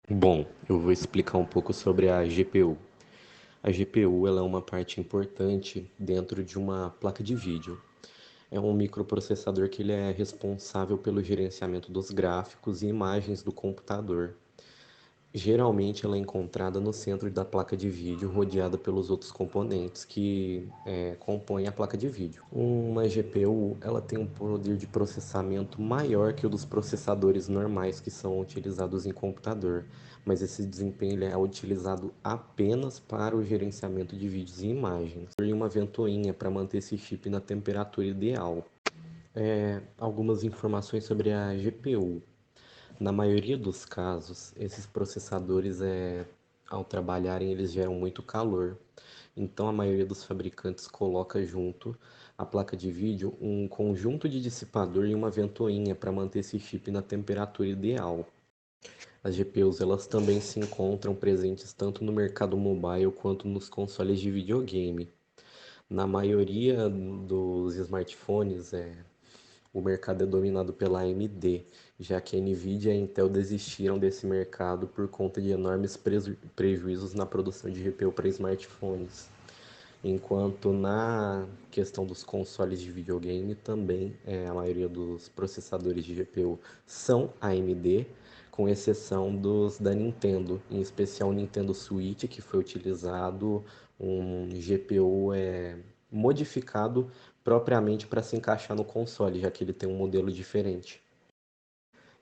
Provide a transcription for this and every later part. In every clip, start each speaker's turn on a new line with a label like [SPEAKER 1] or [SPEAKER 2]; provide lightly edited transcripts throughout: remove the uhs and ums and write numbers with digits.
[SPEAKER 1] Bom, eu vou explicar um pouco sobre a GPU. A GPU ela é uma parte importante dentro de uma placa de vídeo. É um microprocessador que ele é responsável pelo gerenciamento dos gráficos e imagens do computador. Geralmente ela é encontrada no centro da placa de vídeo, rodeada pelos outros componentes que compõem a placa de vídeo. Uma GPU ela tem um poder de processamento maior que o dos processadores normais que são utilizados em computador, mas esse desempenho ele é utilizado apenas para o gerenciamento de vídeos e imagens. E uma ventoinha para manter esse chip na temperatura ideal. Algumas informações sobre a GPU. Na maioria dos casos, esses processadores, ao trabalharem, eles geram muito calor. Então, a maioria dos fabricantes coloca junto à placa de vídeo um conjunto de dissipador e uma ventoinha para manter esse chip na temperatura ideal. As GPUs elas também se encontram presentes tanto no mercado mobile quanto nos consoles de videogame. Na maioria dos smartphones, o mercado é dominado pela AMD, já que a Nvidia e a Intel desistiram desse mercado por conta de enormes prejuízos na produção de GPU para smartphones. Enquanto na questão dos consoles de videogame também a maioria dos processadores de GPU são AMD, com exceção dos da Nintendo, em especial o Nintendo Switch, que foi utilizado um GPU modificado propriamente para se encaixar no console, já que ele tem um modelo diferente.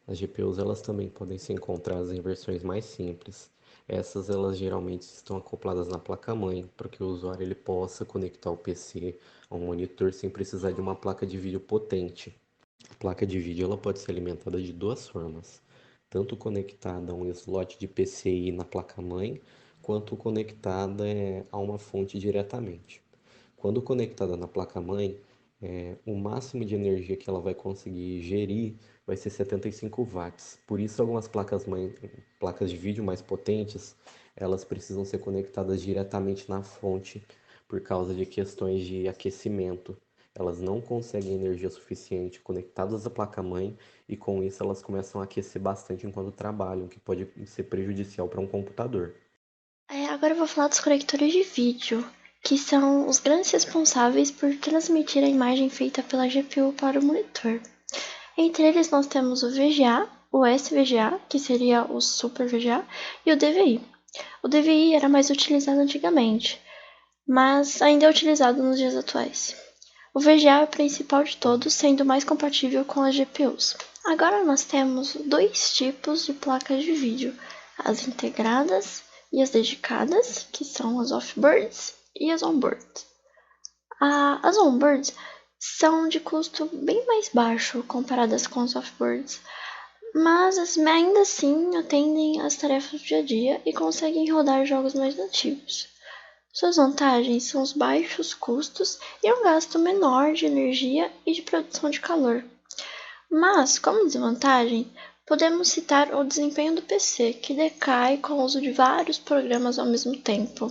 [SPEAKER 1] As GPUs elas também podem ser encontradas em versões mais simples. Essas elas geralmente estão acopladas na placa-mãe para que o usuário ele possa conectar o PC a um monitor sem precisar de uma placa de vídeo potente. A placa de vídeo ela pode ser alimentada de duas formas, tanto conectada a um slot de PCI na placa-mãe, quanto conectada a uma fonte diretamente. Quando conectada na placa-mãe, o máximo de energia que ela vai conseguir gerir vai ser 75 watts. Por isso, algumas placas de vídeo mais potentes, elas precisam ser conectadas diretamente na fonte por causa de questões de aquecimento. Elas não conseguem energia suficiente conectadas à placa-mãe e com isso elas começam a aquecer bastante enquanto trabalham, o que pode ser prejudicial para um computador.
[SPEAKER 2] Agora eu vou falar dos conectores de vídeo, que são os grandes responsáveis por transmitir a imagem feita pela GPU para o monitor. Entre eles nós temos o VGA, o SVGA, que seria o Super VGA, e o DVI. O DVI era mais utilizado antigamente, mas ainda é utilizado nos dias atuais. O VGA é o principal de todos, sendo mais compatível com as GPUs. Agora nós temos dois tipos de placas de vídeo, as integradas e as dedicadas, que são as offboards e as onboards. As onboards são de custo bem mais baixo comparadas com as offboards, mas ainda assim atendem às tarefas do dia a dia e conseguem rodar jogos mais nativos. Suas vantagens são os baixos custos e um gasto menor de energia e de produção de calor. Mas, como desvantagem, podemos citar o desempenho do PC, que decai com o uso de vários programas ao mesmo tempo.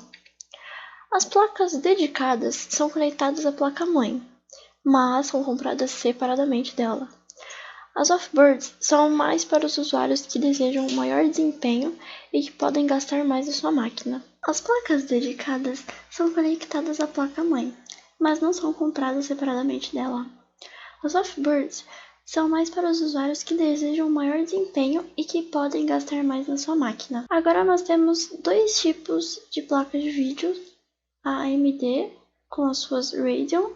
[SPEAKER 2] As placas dedicadas são conectadas à placa-mãe, mas são compradas separadamente dela. As offboards são mais para os usuários que desejam um maior desempenho e que podem gastar mais em sua máquina. As placas dedicadas são conectadas à placa-mãe, mas não são compradas separadamente dela. As offboards são mais para os usuários que desejam um maior desempenho e que podem gastar mais na sua máquina. Agora nós temos dois tipos de placas de vídeo, a AMD com as suas Radeon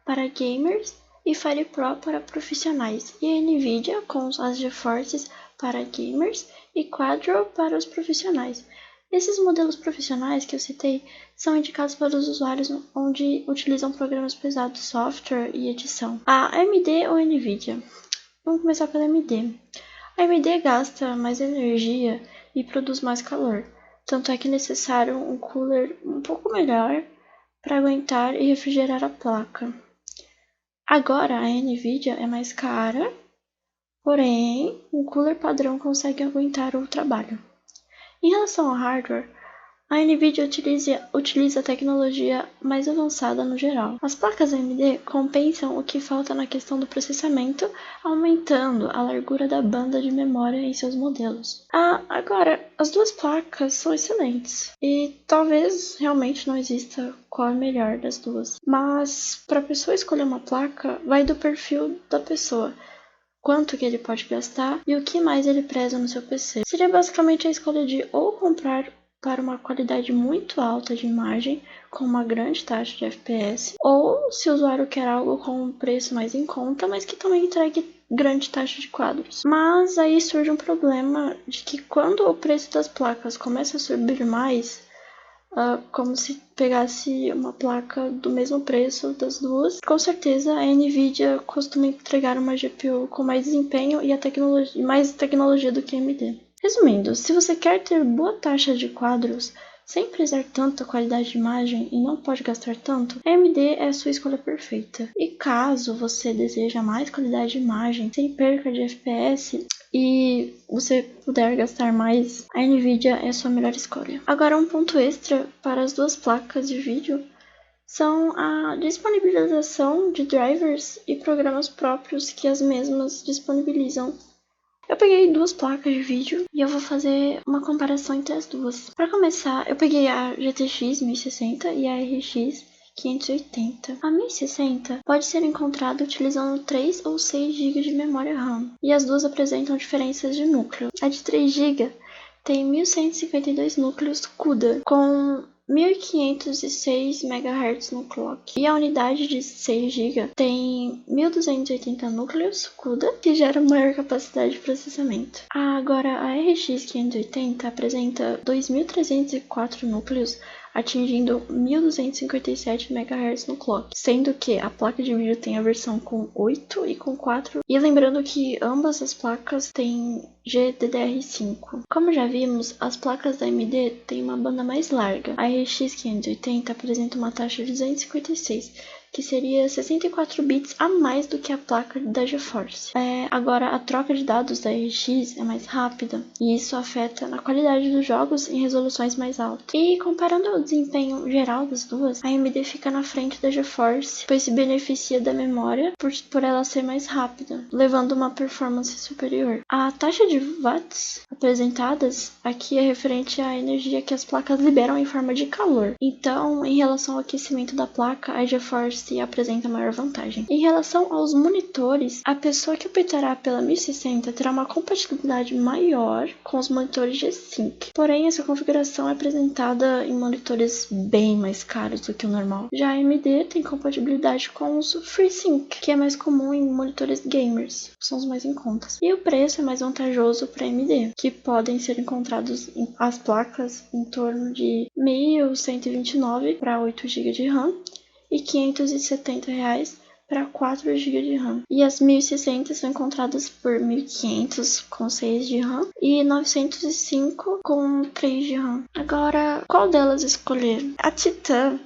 [SPEAKER 2] para gamers e FirePro para profissionais, e a Nvidia com as GeForce para gamers e Quadro para os profissionais. Esses modelos profissionais que eu citei são indicados para os usuários onde utilizam programas pesados de software e edição. A AMD ou a Nvidia? Vamos começar pela AMD. A AMD gasta mais energia e produz mais calor, tanto é que é necessário um cooler um pouco melhor para aguentar e refrigerar a placa. Agora a Nvidia é mais cara, porém um cooler padrão consegue aguentar o trabalho. Em relação ao hardware, A NVIDIA utiliza a tecnologia mais avançada no geral. As placas AMD compensam o que falta na questão do processamento, aumentando a largura da banda de memória em seus modelos. Agora, as duas placas são excelentes e talvez realmente não exista qual é a melhor das duas. Mas para a pessoa escolher uma placa, vai do perfil da pessoa. Quanto que ele pode gastar e o que mais ele preza no seu PC. Seria basicamente a escolha de ou comprar para uma qualidade muito alta de imagem com uma grande taxa de FPS, ou se o usuário quer algo com um preço mais em conta, mas que também entregue grande taxa de quadros. Mas aí surge um problema de que quando o preço das placas começa a subir mais, como se pegasse uma placa do mesmo preço das duas, com certeza a NVIDIA costuma entregar uma GPU com mais desempenho e mais tecnologia do que a AMD. Resumindo, se você quer ter boa taxa de quadros sem prezar tanto a qualidade de imagem e não pode gastar tanto, a AMD é a sua escolha perfeita. E caso você deseja mais qualidade de imagem sem perca de FPS e você puder gastar mais, a NVIDIA é a sua melhor escolha. Agora, um ponto extra para as duas placas de vídeo são a disponibilização de drivers e programas próprios que as mesmas disponibilizam. Eu peguei duas placas de vídeo e eu vou fazer uma comparação entre as duas. Para começar, eu peguei a GTX 1060 e a RX 580. A 1060 pode ser encontrada utilizando 3 ou 6 GB de memória RAM, e as duas apresentam diferenças de núcleo. A de 3 GB tem 1152 núcleos CUDA, com 1506 MHz no clock. E a unidade de 6 GB tem 1280 núcleos CUDA, que gera maior capacidade de processamento. Agora, a RX 580 apresenta 2304 núcleos, atingindo 1257 MHz no clock, sendo que a placa de vídeo tem a versão com 8 e com 4, e lembrando que ambas as placas têm GDDR5. Como já vimos, as placas da AMD têm uma banda mais larga. A RX 580 apresenta uma taxa de 256, que seria 64 bits a mais do que a placa da GeForce. Agora, a troca de dados da RX é mais rápida, e isso afeta na qualidade dos jogos em resoluções mais altas. E comparando o desempenho geral das duas, a AMD fica na frente da GeForce, pois se beneficia da memória por ela ser mais rápida, levando uma performance superior. A taxa de watts apresentadas aqui é referente à energia que as placas liberam em forma de calor. Então, em relação ao aquecimento da placa, a GeForce apresenta maior vantagem. Em relação aos monitores, a pessoa que optará pela 1060 terá uma compatibilidade maior com os monitores G-Sync. Porém, essa configuração é apresentada em monitores bem mais caros do que o normal. Já a AMD tem compatibilidade com os FreeSync, que é mais comum em monitores gamers, são os mais em contas. E o preço é mais vantajoso para a AMD, que podem ser encontrados as placas em torno de R$ 1.129 para 8 GB de RAM e R$ 570 para 4 GB de RAM. E as 1060 são encontradas por 1.500 com 6 de RAM e 905 com 3 de RAM. Agora, qual delas escolher? A Titan,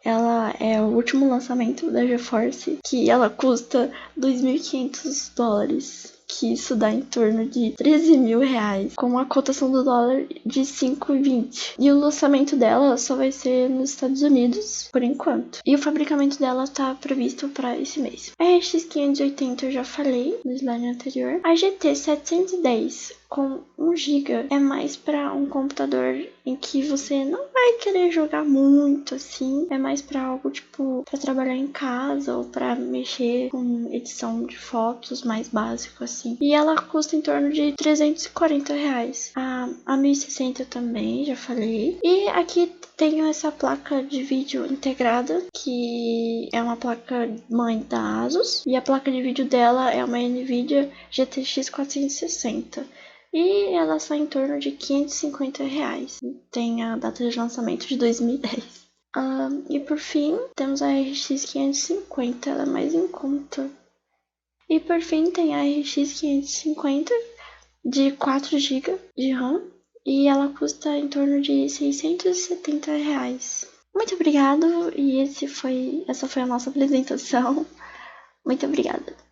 [SPEAKER 2] ela é o último lançamento da GeForce, que ela custa $2.500. Que isso dá em torno de R$ 13.000, com a cotação do dólar de 5,20. E o lançamento dela só vai ser nos Estados Unidos, por enquanto. E o fabricamento dela está previsto para esse mês. A RX 580 eu já falei no slide anterior. A GT 710 com 1 GB é mais para um computador em que você não vai querer jogar muito assim, é mais para algo tipo para trabalhar em casa ou para mexer com edição de fotos mais básico assim. E ela custa em torno de R$ 340. A 1060 também, já falei. E aqui tenho essa placa de vídeo integrada, que é uma placa mãe da Asus, e a placa de vídeo dela é uma NVIDIA GTX 460. E ela sai em torno de R$ 550. Tem a data de lançamento de 2010. E por fim, temos a RX 550, ela é mais em conta. E por fim, tem a RX 550 de 4 GB de RAM. E ela custa em torno de R$ 670. Muito obrigado, e essa foi a nossa apresentação. Muito obrigada.